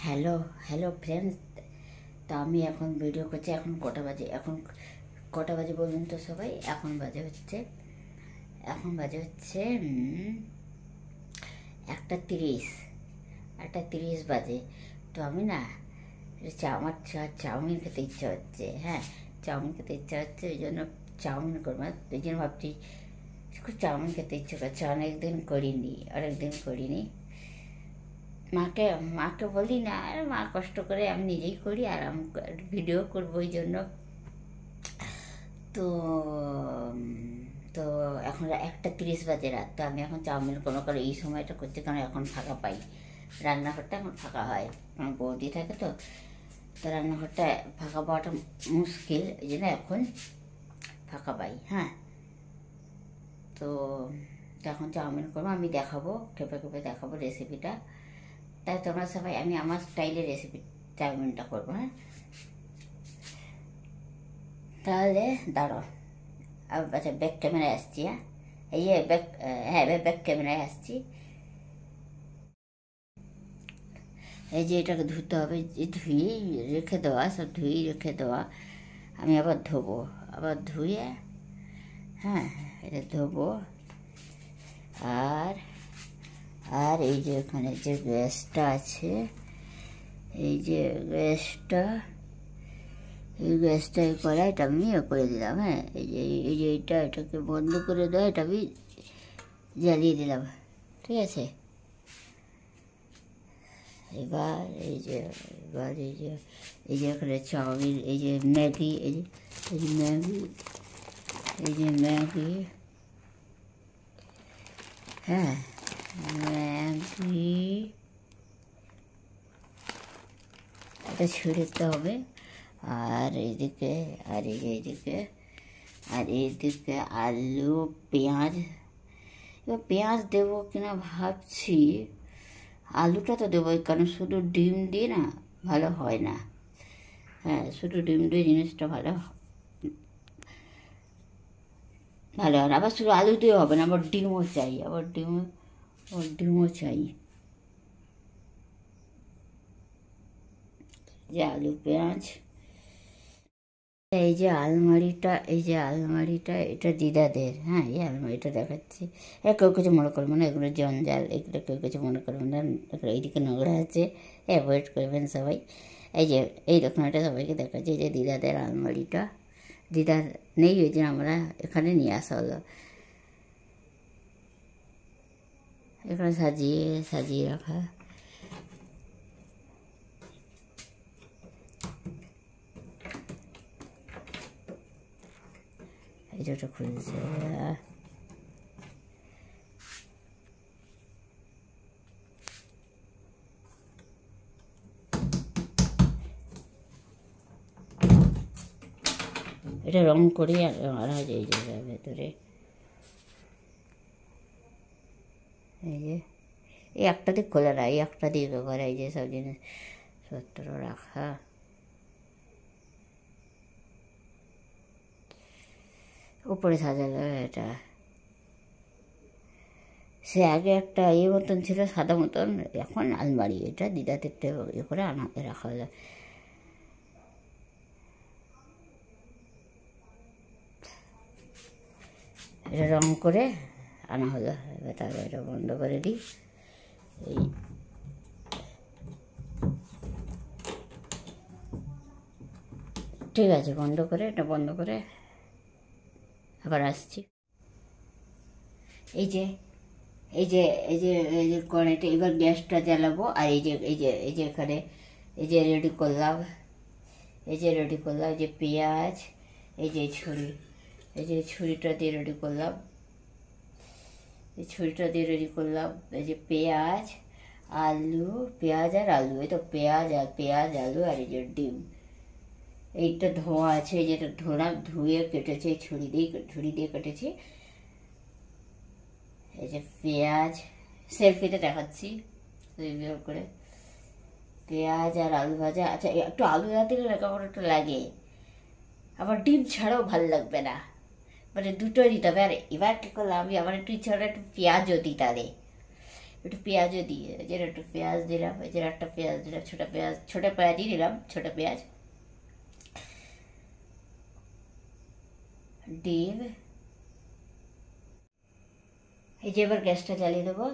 Hello hello friends. তো আমি এখন ভিডিও করছি। এখন কটা বাজে বলুন তো সবাই? এখন বাজে হচ্ছে 1:30। 1:30 বাজে। তো আমি না আমার চাউমিন খেতে ইচ্ছা হচ্ছে। হ্যাঁ, চাউমিন খেতে ইচ্ছা হচ্ছে, ওই জন্য চাউমিন করবো। ওই জন্য ভাবছি খুব চাউমিন খেতে ইচ্ছে করছে। অনেকদিন করিনি। মাকে বলি না, আর মা কষ্ট করে, আমি নিজেই করি আর আমি ভিডিও করবো ওই জন্য। তো তো এখন 1:30 বাজে রাত। তো আমি এখন চাউমিন কোনো করে এই সময়টা করছি, কারণ এখন ফাঁকা পাই। রান্নাঘরটা এখন ফাঁকা হয়, আমার বৌদি থাকে তো রান্নাঘরটা ফাঁকা পাওয়াটা মুশকিল, এই জন্য এখন ফাঁকা পাই। হ্যাঁ, তো এখন চাউমিন করবো, আমি দেখাবো, খেপে দেখাবো রেসিপিটা। তাই তোমরা সবাই, আমি আমার স্টাইলে রেসিপি চাউমিনটা করবো। হ্যাঁ, তাহলে দাঁড়াও। আচ্ছা, ব্যাক ক্যামেরায় আসছি। হ্যাঁ, ব্যাক ক্যামেরায় আসছি। এই যে এটাকে ধুতে হবে, ধুয়ে রেখে দেওয়া, সব ধুয়ে রেখে দেওয়া। আমি আবার ধোবো, ধুয়ে, হ্যাঁ এটা ধোবো। আর আর এই যে ওখানে যে গ্যাসটা আছে, এই যে গ্যাসটা, এই কড়াইটা আমি করে দিলাম। হ্যাঁ, এই যে এটাকে বন্ধ করে দেওয়া, এটা আমি জ্বালিয়ে দিলাম। ঠিক আছে। এবার এই যে এখানে চাউমিন, এই যে ম্যাগি, হ্যাঁ ম্যাগি, এটা ছেড়ে দিতে হবে। আর এইদিকে আলু, পেঁয়াজ। এবার পেঁয়াজ দেবো কিনা ভাবছি। আলুটা তো দেবোই, কারণ শুধু ডিম দিয়ে না ভালো হয় না। হ্যাঁ, শুধু ডিম দিয়ে জিনিসটা ভালো হয় না। আবার শুধু আলু দিয়ে হবে না, আবার ডিমও চাই, যে আলু পেঁয়াজ। এই যে আলমারিটা এটা দিদাদের। হ্যাঁ, এই আলমারিটা দেখাচ্ছি। কেউ কিছু মনে করবে না, এগুলো জঞ্জাল, এগুলো কেউ কিছু মনে করবে না। এইদিকে নোংরা আছে, অ্যাভয়েড করবেন সবাই। এই দেখুন, এটা সবাইকে দেখাচ্ছি। এই যে দিদাদের আলমারিটা, দিদার নেই, ওই জন্য আমরা এখানে নিয়ে আসা হলো। এখানে সাজিয়ে রাখা। এটা খুলছে। এটা রং করি আর এই জায়গার ভেতরে এই একটা দিক খোলা না, এই একটা দিক ব্যবহার, এই যে সব জিনিসপত্র রাখা। উপরে সাজালো এটা। সে আগে একটা মতন ছিল, সাদা মতন, এখন আলমারি। এটা দিদাতে করে রাখা হলো। এটা রং করে আনা হলো। এবার তারপর এটা বন্ধ করে দিই। ঠিক আছে, এটা বন্ধ করে আবার আসছি। এই যে কড়াইটা, এবার গ্যাসটা জ্বালাবো। আর এই যে এখানে রেডি করলাম, এই যে পেঁয়াজ, এই যে ছুরিটা দিয়ে রেডি করলাম, এই যে পেঁয়াজ আর আলু, এই তো পেঁয়াজ আলু আর এই যে ডিম। এইটা ধোয়া আছে, যেটা ধুয়ে কেটেছে, ছুরি দিয়ে কেটেছি। এই যে পেঁয়াজ, সেলফিতে দেখাচ্ছি করে, পেঁয়াজ আর আলু ভাজা। আচ্ছা, একটু আলু না দিলে কেমন একটু লাগে, আবার ডিম ছাড়াও ভালো লাগবে না, মানে দুটোই দিতে হবে। আর এবার কী করলাম, আমি আমার একটু ইচ্ছা হলো একটু পেঁয়াজও দিই, তাহলে একটু পেঁয়াজও দিয়ে, এই যে একটু পেঁয়াজ দিলাম, এই যে একটা পেঁয়াজ দিলাম, ছোটো পেঁয়াজই দিলাম, ছোটো পেঁয়াজ, ডিম। এই যে এবার গ্যাসটা জ্বালিয়ে দেবো।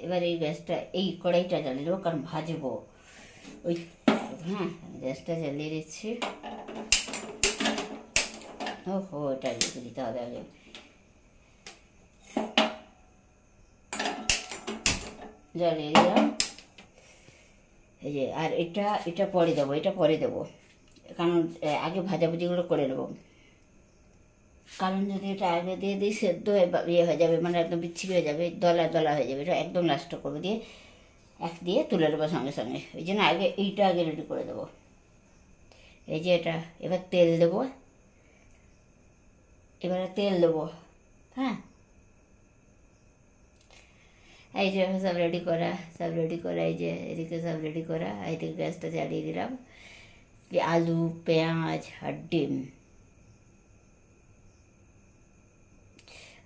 এবার এই গ্যাসটা, এই কড়াইটা জ্বালিয়ে দেবো, কারণ ভাজবো ওই। হ্যাঁ, গ্যাসটা জ্বালিয়ে দিচ্ছি। ওহো, এটা রেখে দিতে হবে আগে। জ্বালিয়ে দিলাম। এই যে, আর এটা পরে দেবো, এটা পরে দেবো, কারণ আগে ভাজাভুজিগুলো করে নেবো। কারণ যদি এটা আগে দিয়ে দিই সেদ্ধ ইয়ে হয়ে যাবে, মানে একদম বিচ্ছিরি হয়ে যাবে, দলা দলা হয়ে যাবে। এটা একদম লাস্ট করবো, দিয়ে তুলে দেবো সঙ্গে সঙ্গে। ওই জন্য এইটা আগে রেডি করে দেবো। এই যে এটা, এবার তেল দেবো, এবারে তেল দেবো। হ্যাঁ, এই যে সব রেডি করা, এই যে এদিকে সব রেডি করা। এইদিকে গ্যাসটা জ্বালিয়ে দিলাম। আলু, পেঁয়াজ আর ডিম।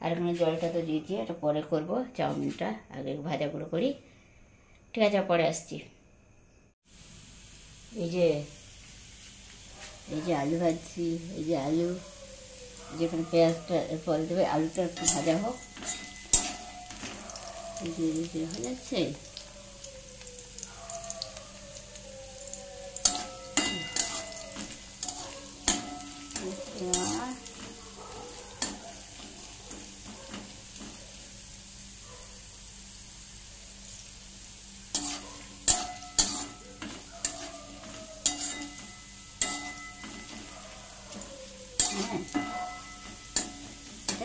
আর এখানে জলটা তো দিয়েছি, এটা পরে করবো। চাউমিনটা আগে ভাজাগুলো করি, ঠিক আছে, পরে আসছি। এই যে আলু ভাজছি, এই যে আলু, যেখানে পেঁয়াজটা পরে দেবে, আলুটা একটু ভাজা হোক। এই যে হয়ে যাচ্ছে।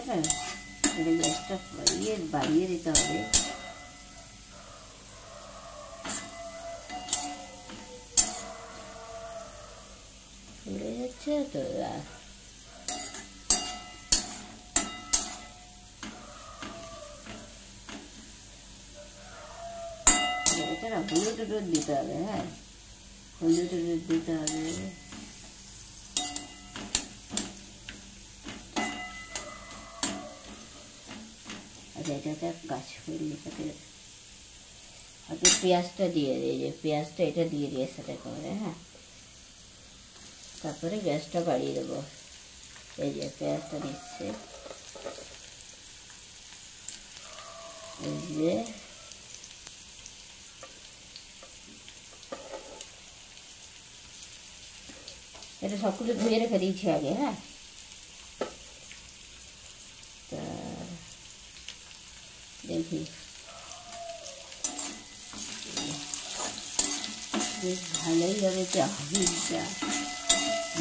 হ্যাঁ, এটা গ্যাসটা বাড়িয়ে দিতে হবে। ফুলে যাচ্ছে তো। এটা না, হলুদ দিতে হবে। হ্যাঁ, হলুদ দিতে হবে। আচ্ছা, এটা কাজ করি, এটাকে আগে পেঁয়াজটা দিয়ে দিই, যে পেঁয়াজটা এটা দিয়ে দিয়ে সাথে করে। হ্যাঁ, তারপরে গ্যাসটা বাড়িয়ে দেবো। এই যে পেঁয়াজটা দিচ্ছে, এই যে এটা সব কিছু ধুয়ে রেখে দিয়েছি আগে। হ্যাঁ, তা দেখি বেশ ভালোই হবে চাউমিনটা,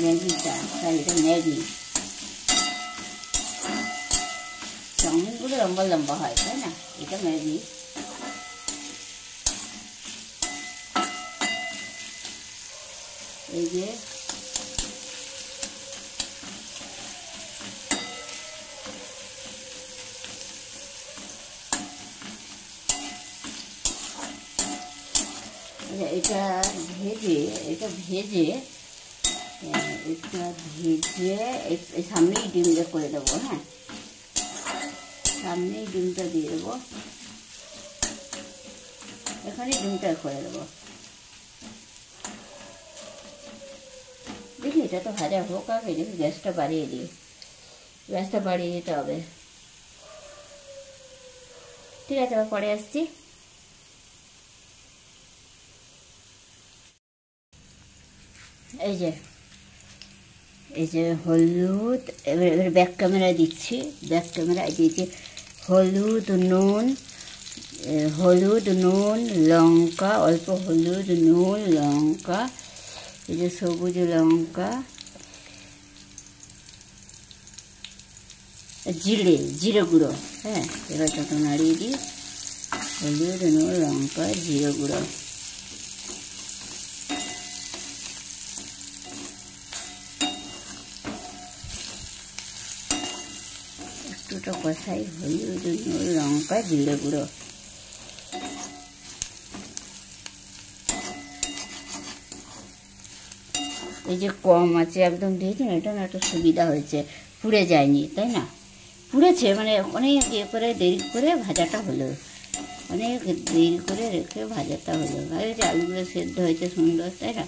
ম্যাগিটা। তাহলে এটা ম্যাগি। চাউমিনগুলো লম্বা লম্বা হয়, তাই না? এটা ম্যাগি। এই যে এটা ভেজে সামনেই ডিমটা করে দেবো। হ্যাঁ, সামনেই ডিমটা দিয়ে দেবো, এখানে ডিমটা করে দেবো। দেখি এটা তো ভাজা হোক আগে, দেখি গ্যাসটা বাড়িয়ে দিতে হবে। ঠিক আছে, আবার পরে আসছি। এই যে হলুদ, এবার ব্যাক ক্যামেরায় দিচ্ছি। দিয়েছি হলুদ, নুন, লঙ্কা, অল্প হলুদ, নুন, লঙ্কা, এই যে সবুজ লঙ্কা, জিরে গুঁড়ো। হ্যাঁ, এবার যত নাড়িয়ে দিই, হলুদ, নুন, লঙ্কা, জিরে গুঁড়ো। একটুটা কষাই, হলুদ, নুন, লঙ্কা, জিরে গুঁড়ো। এই যে কম আছে একদম দিয়েছি, এটা না একটা সুবিধা হয়েছে, পুড়ে যায়নি, তাই না? পুড়েছে মানে অনেক ইয়ে করে দেরি করে ভাজাটা হলো। অনেক দেরি করে রেখে ভাজাটা হলো। এই যে আলুগুলো সেদ্ধ হয়েছে সুন্দর, তাই না?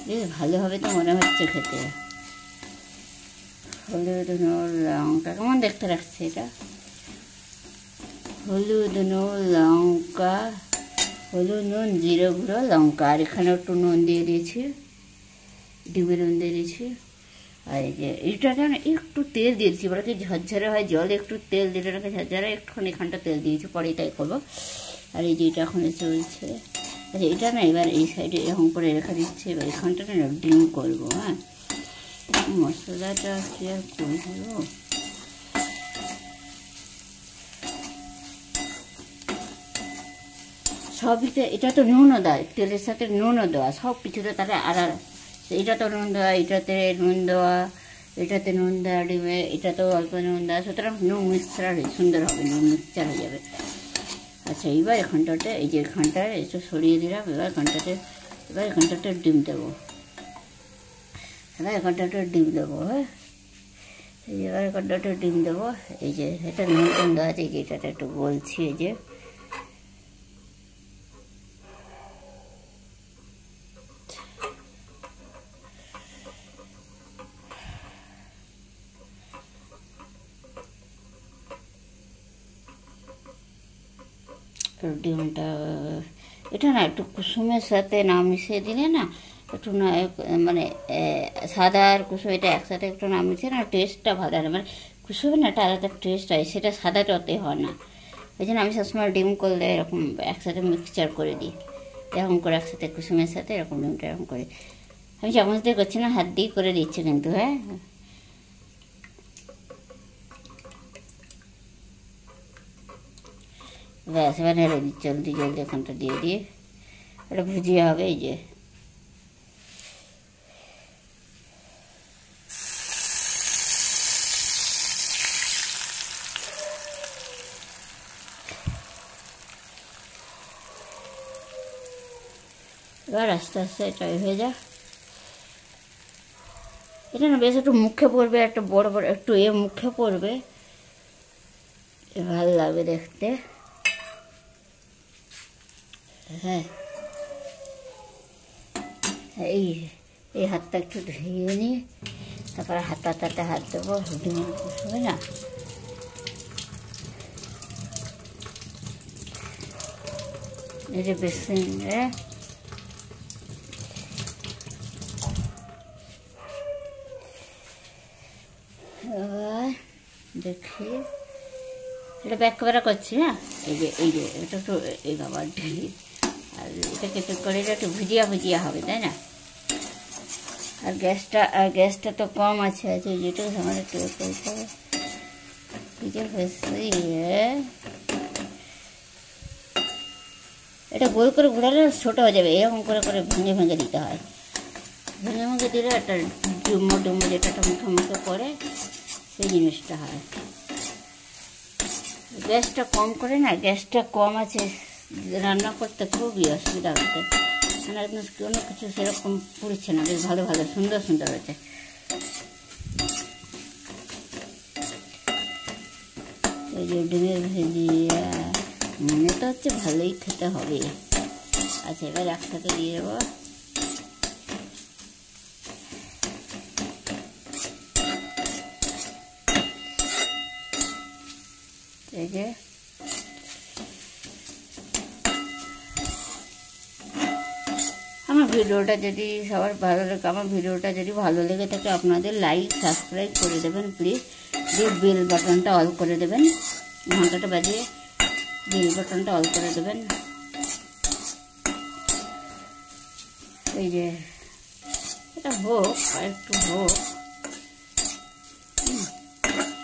বেশ ভালো হবে তো মনে হচ্ছে খেতে। হলুদ নুন লঙ্কা কেমন দেখতে রাখছে এটা, হলুদ নুন লঙ্কা, হলুদ নুন জিরে গুঁড়ো লঙ্কা, আর এখানে একটু নুন দিয়ে দিয়েছি, ডিমের নুন দিয়ে দিয়েছি। আর এই যে এইটাতে না একটু তেল দিয়েছি, বলে কি ঝরঝরে হয়, জলে একটু তেল দিলে নাকি ঝরঝরে, একটুখানি এখানটা তেল দিয়েছি, পরে এটাই করবো। আর এই যে এটা এখন চলছে। আচ্ছা এটা না এবার এই সাইডে এরকম করে রেখে দিচ্ছি, এবার এখানটা না ডিম করবো। হ্যাঁ, মশলাটা কি আর করবো, সবই তো, এটা তো নুনও দেয়, তেলের সাথে নুনও দেওয়া, সব কিছুতে তাহলে আর এটা তো নুন দেওয়া, এটাতে নুন দেওয়া, এটাতে নুন দেওয়া ডিমে, এটাতেও অল্প নুন দেওয়া, সুতরাং নুন মিক্সচার সুন্দর হবে, নুন মিক্সচার হয়ে যাবে। আচ্ছা এইবার এখানটাতে, এই যে এখানটায় একটু সরিয়ে দিলাম, এবার এখানটাতে ডিম দেবো, এখানটাতে ডিম দেবো। হ্যাঁ, এবার এখানটাতে ডিম দেবো। এই যে এটা নুন টুন দেওয়া আছে, এই যে এটাতে একটু বলছি, এই যে ডিমটা, এটা না একটু কুসুমের সাথে না মিশিয়ে দিলে না, একটু না মানে সাদা আর কুসুম এটা একসাথে একটু না মিশিয়ে না টেস্টটা ভালো হয়, মানে কুসুমের না একটা আলাদা টেস্ট হয়, সেটা সাদাটাতে হয় না। ওই জন্য আমি সবসময় ডিম করলে এরকম একসাথে মিক্সচার করে দিই, এরকম করে একসাথে কুসুমের সাথে এরকম ডিমটা এরকম করে। আমি চামচ দিয়ে করছি না, হাত দিয়ে করে দিচ্ছি কিন্তু। হ্যাঁ, ব্যাস এবার নেড়ে দিই জলদি জলদি, এখানটা দিয়ে দিয়ে এটা ভুজিয়ে হবে। এই যে এবার আস্তে আস্তে এটা হয়ে যায়। এটা না বেশ একটু মুখে পড়বে, একটা বড় বড় একটু মুখে পড়বে, ভালো লাগবে দেখতে। হ্যাঁ, এই হাতটা একটু ধুয়ে নিয়ে তারপরে হাতাতে হাত দেবো, ডিমের কুসুমে না এই যে বেসিনে দেখি, এটা ব্যাক কভার করছি না। এই যে এটা একটু এই বাবা ঢেলি, আর এটাকে একটু করে একটু ভুজিয়া ভুজিয়া হবে, তাই না? আর গ্যাসটা তো কম আছে, যেটা আমার একটু করতে হবে। এটা গোল করে ঘোরালে ছোটো হয়ে যাবে, এরকম করে করে ভেঙে ভেঙে দিতে হয়, ভেঙে ভেঙে দিলে একটা ডুমো ডুমো যেটা মুখে মুখে করে সেই জিনিসটা হয়। গ্যাসটা কম করে না, গ্যাসটা কম আছে, রান্না করতে খুবই অসুবিধা হচ্ছে, মানে একদম কোনো কিছু সেরকম পুড়ছে না, বেশ ভালো ভালো সুন্দর সুন্দর হয়েছে। এই যে ডিমের ভেজিয়া মনে তো হচ্ছে ভালোই খেতে হবে। আচ্ছা এবার একসাথে দিয়ে দেবো। এই যে আমার ভিডিওটা যদি সবার ভালো লাগে, আমার ভিডিওটা যদি ভালো লেগে থাকে আপনাদের লাইক সাবস্ক্রাইব করে দেবেন প্লিজ, দিয়ে বেল বাটনটা অল করে দেবেন, ঘন্টাটা বাজিয়ে বেল বাটনটা অল করে দেবেন। এই যে এটা হোক, আর একটু হোক,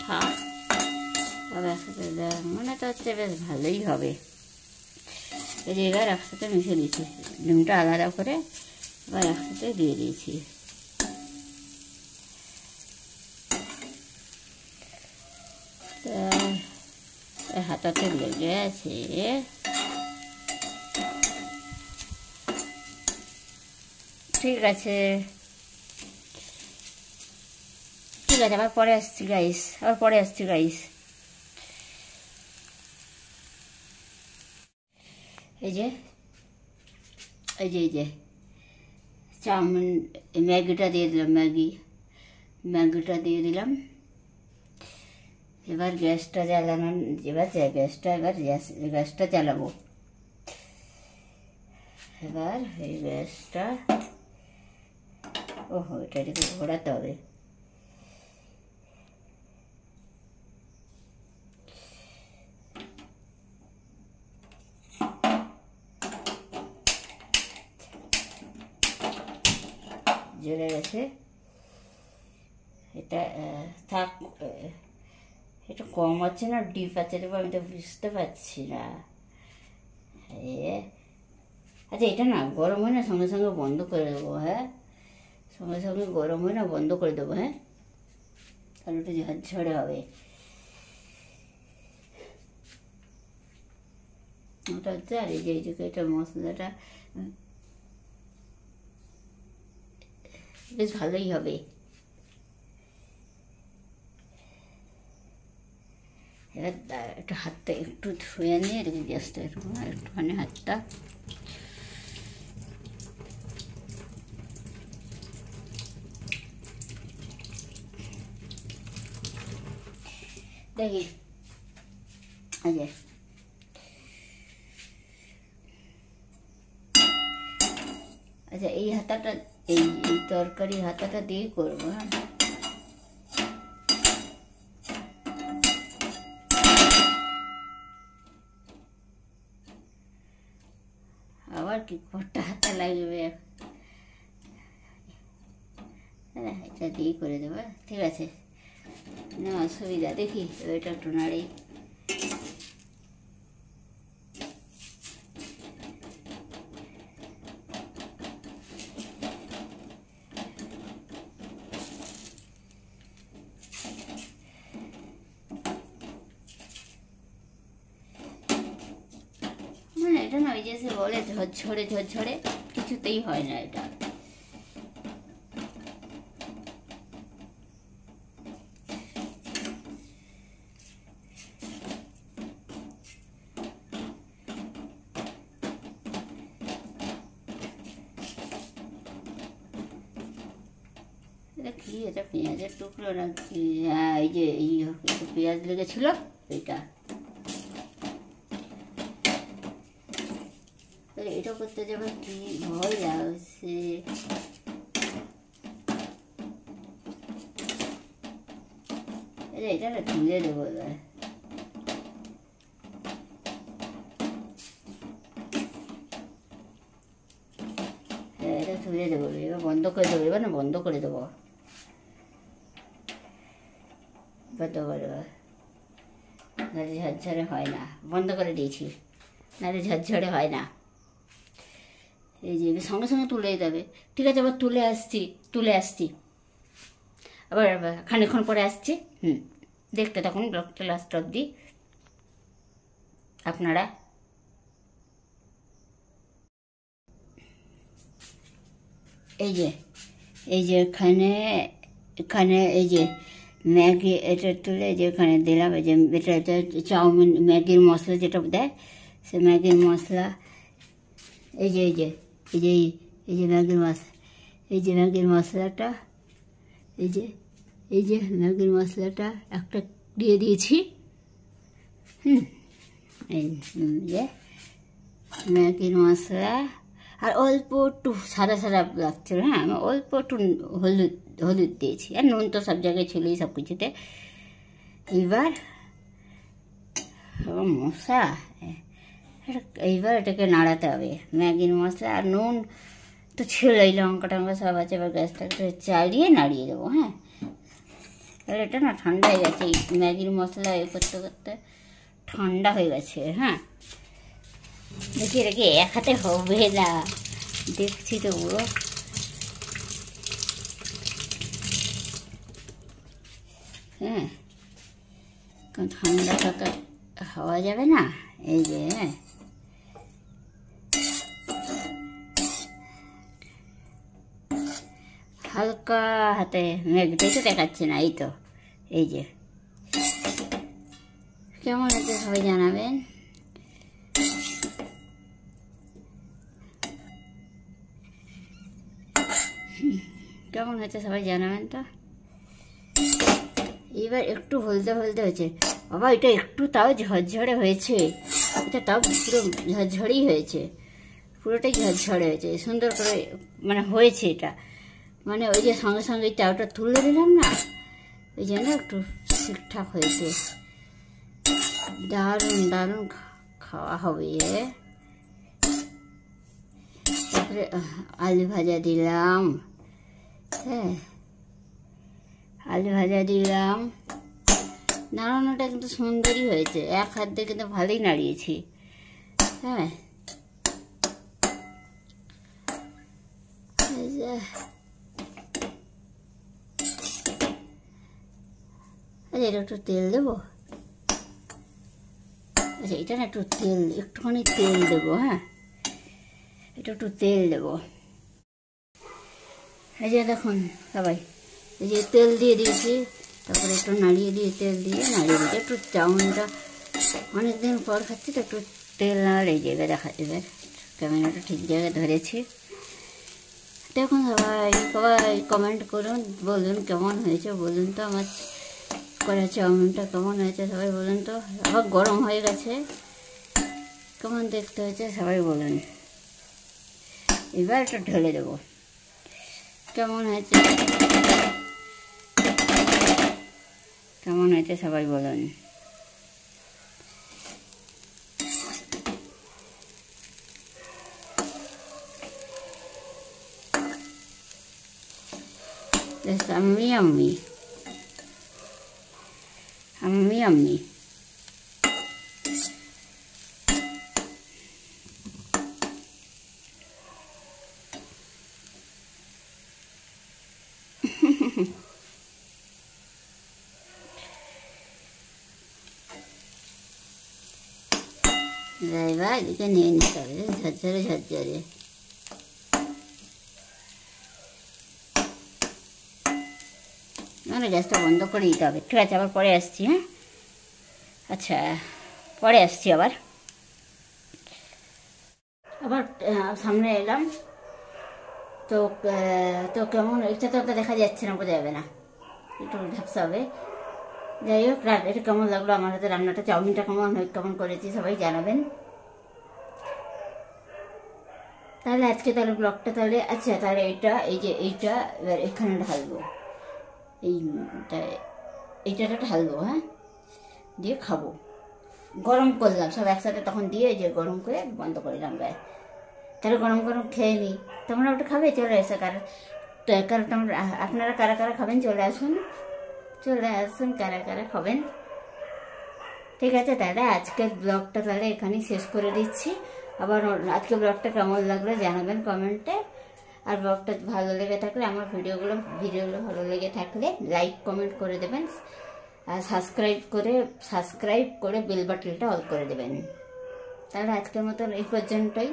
থাক, তবে একসাথে মনে তো হচ্ছে বেশ ভালোই হবে। এই যে এবার একসাথে মিশিয়ে দিচ্ছি, ডিমটা আলাদা করে এবার একসাথে দিয়ে দিয়েছি। হাতাতে লেগে আছে, ঠিক আছে ঠিক আছে, আবার পরে আসছি গাইস। এই যে এই যে চাউমিন ম্যাগিটা দিয়ে দিলাম, ম্যাগিটা দিয়ে দিলাম। এবার গ্যাসটা জ্বালানো, এবার গ্যাসটা জ্বালাবো। এবার এই গ্যাসটা, ওহো, এটাকে ঘোরাতে হবে। জ্বলে গেছে, এটা থাক। এটা কম আছে না ডিপ আছে, দেবো আমি তো বুঝতে পারছি না। আচ্ছা, এটা না গরম হয় না সঙ্গে সঙ্গে বন্ধ করে দেবো। হ্যাঁ, সঙ্গে সঙ্গে গরম হয় না বন্ধ করে দেবো। হ্যাঁ, তাহলে একটু ঝরঝরে হবে। ওটা হচ্ছে, আর এই যে এটা মশলাটা বেশ ভালোই হবে। এবার একটু হাতটা একটু ধুয়ে নিয়ে রেখে দিয়ে আসতে, একটুখানি হাতটা। দেখি, আচ্ছা এই হাতাটা, এই তরকারি হাতাটা দিয়ে করবো। হ্যাঁ, আবার কি কটা হাতা লাগবে? হ্যাঁ, এটা দিয়ে করে দেবো, ঠিক আছে, না অসুবিধা। দেখি এটা একটু নাড়ি। মানে এটা না ওই যে সে বলে ঝরঝরে কিছুতেই হয় না এটা। এটা কি, এটা পেঁয়াজের টুকরো নাকি? হ্যাঁ, এই যে একটু পেঁয়াজ লেগেছিল এটা। এটা করতে যাবে কি ভয় লাগছে। এটা না তুলে দেবো এবার। হ্যাঁ, এটা তুলে দেবো, এবার বন্ধ করে দেবো। এবার না বন্ধ করে দেবো, নাহলে ঝরঝরে হয় না। বন্ধ করে দিয়েছি, নাহলে ঝরঝরে হয় না। এই যে সঙ্গে সঙ্গে তুলে দেবে। ঠিক আছে, আবার তুলে আসছি আবার খানিকক্ষণ পরে আসছি। দেখতে তখন ব্লগটা লাস্ট অবধি আপনারা। এই যে এখানে এই যে ম্যাগি, এটা তুলে যে এখানে দিলাম। এই যে এটা চাউমিন ম্যাগির মশলা যেটা দেয়, সে ম্যাগির মশলা। এই যে ম্যাগির মশলা, ম্যাগির মশলাটা, ম্যাগির মশলাটা একটা দিয়ে দিয়েছি। এই যে ম্যাগির মশলা, আর অল্প একটু সাদা লাগছিল। হ্যাঁ, আমি অল্প একটু হলুদ দিয়েছি, আর নুন তো সব জায়গায় ছিলই সব কিছুতে। এইবার মশলা, এইবার এটাকে নাড়াতে হবে। ম্যাগির মশলা আর নুন তো ছিলই, লঙ্কা টঙ্কা সব আছে। এবার গ্যাসটা একটু চালিয়ে নাড়িয়ে দেবো। হ্যাঁ, এবার এটা না ঠান্ডা হয়ে গেছে, এই ম্যাগির মশলা করতে করতে ঠান্ডা হয়ে গেছে। হ্যাঁ, দেখি এটাকে এক হাতে হবে না, দেখছি তো পুরো। হ্যাঁ, কারণ ঠান্ডা থাকা হওয়া যাবে না। এই যে হালকা হাতে ম্যাগিটাই তো দেখাচ্ছে না। এই তো, এই যে কেমন হচ্ছে সবাই জানাবেন। কেমন হয়েছে সবাই জানাবেন তো। এবার একটু হলদে হলদে হয়েছে বাবা, এটা একটু তাও ঝরঝরে হয়েছে, এটা তাও পুরো ঝরঝরেই হয়েছে, পুরোটাই ঝরঝরে হয়েছে, সুন্দর করে মানে হয়েছে এটা। মানে ওই যে সঙ্গে সঙ্গে এই চাউটা তুলে দিলাম না, ওই জন্য একটু ঠিকঠাক হয়েছে। দারুণ দারুণ খাওয়া হবে। তারপরে আলু ভাজা দিলাম, হ্যাঁ আলু ভাজা দিলাম। নাড়ানোটা কিন্তু সুন্দরই হয়েছে, এক হাত দিয়ে কিন্তু ভালোই নাড়িয়েছি। হ্যাঁ আচ্ছা, এটা একটু তেল দেবো। আচ্ছা, এটা না একটু তেল, একটুখানি তেল দেবো। হ্যাঁ, এটা একটু তেল দেবো। এই যে দেখুন সবাই, এই যে তেল দিয়ে দিয়েছি, তারপরে একটু নাড়িয়ে দিয়ে তেল দিয়ে নাড়িয়ে দিয়েছি। একটু চাউমিনটা অনেকদিন পর খাচ্ছি তো, একটু তেল নাড়লে এই জায়গায় দেখা যাবে। ক্যামেরাটা ঠিক জায়গায় ধরেছি। দেখুন সবাই সবাই কমেন্ট করুন, বলুন কেমন হয়েছে, বলুন তো আমার করা চাউমিনটা কেমন হয়েছে, সবাই বলুন তো। আবার গরম হয়ে গেছে, কেমন দেখতে হয়েছে সবাই বলুন। এবার একটু ঢেলে দেবো, কেমন হয়েছে কেমন হয়েছে সবাই বলুন। আমি আমি আমি আমি এবার এদিকে নিয়ে নিতে হবে ঝরঝরে ঝরঝরে। মানে গ্যাসটা বন্ধ করে দিতে হবে। ঠিক আছে, আবার পরে আসছি। হ্যাঁ আচ্ছা, পরে আসছি আবার সামনে এলাম তো। তো কেমন, এটা তো দেখা যাচ্ছে না, বোঝা যাবে না, একটু ঝাপসা হবে। যাই হোক, এটা কেমন লাগলো আমার হাতে রান্নাটা, চাউমিনটা কেমন করেছি সবাই জানাবেন। তাহলে আজকে তাহলে ব্লগটা তাহলে, আচ্ছা তাহলে এইটা এবার এখানে ঢালবো, এইটা ঢালবো। হ্যাঁ, দিয়ে খাবো। গরম করলাম সব একসাথে, তখন দিয়ে যে গরম করে বন্ধ করলাম গ্যাস। তাহলে গরম গরম খেয়ে নিই। তোমরা ওটা খাবে, চলে এসে কারণ তোমরা আপনারা কারা কারা খাবেন চলে আসুন কারা কারা খাবেন। ঠিক আছে, তাহলে আজকের ব্লগটা তাহলে এখানেই শেষ করে দিচ্ছি। আবার আজকে ব্লগটা কেমন লাগলো জানাবেন কমেন্টে। আর ব্লগটা ভালো লেগে থাকলে, আমার ভিডিওগুলো ভালো লেগে থাকলে লাইক কমেন্ট করে দেবেন, আর সাবস্ক্রাইব করে বেল বাটনটা অল করে দেবেন। তাহলে আজকের মতন এই পর্যন্তই।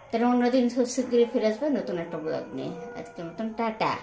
তাহলে অন্যদিন খুব শীঘ্রই ফিরে আসবে নতুন একটা ব্লগ নিয়ে। আজকের মতন টাটা।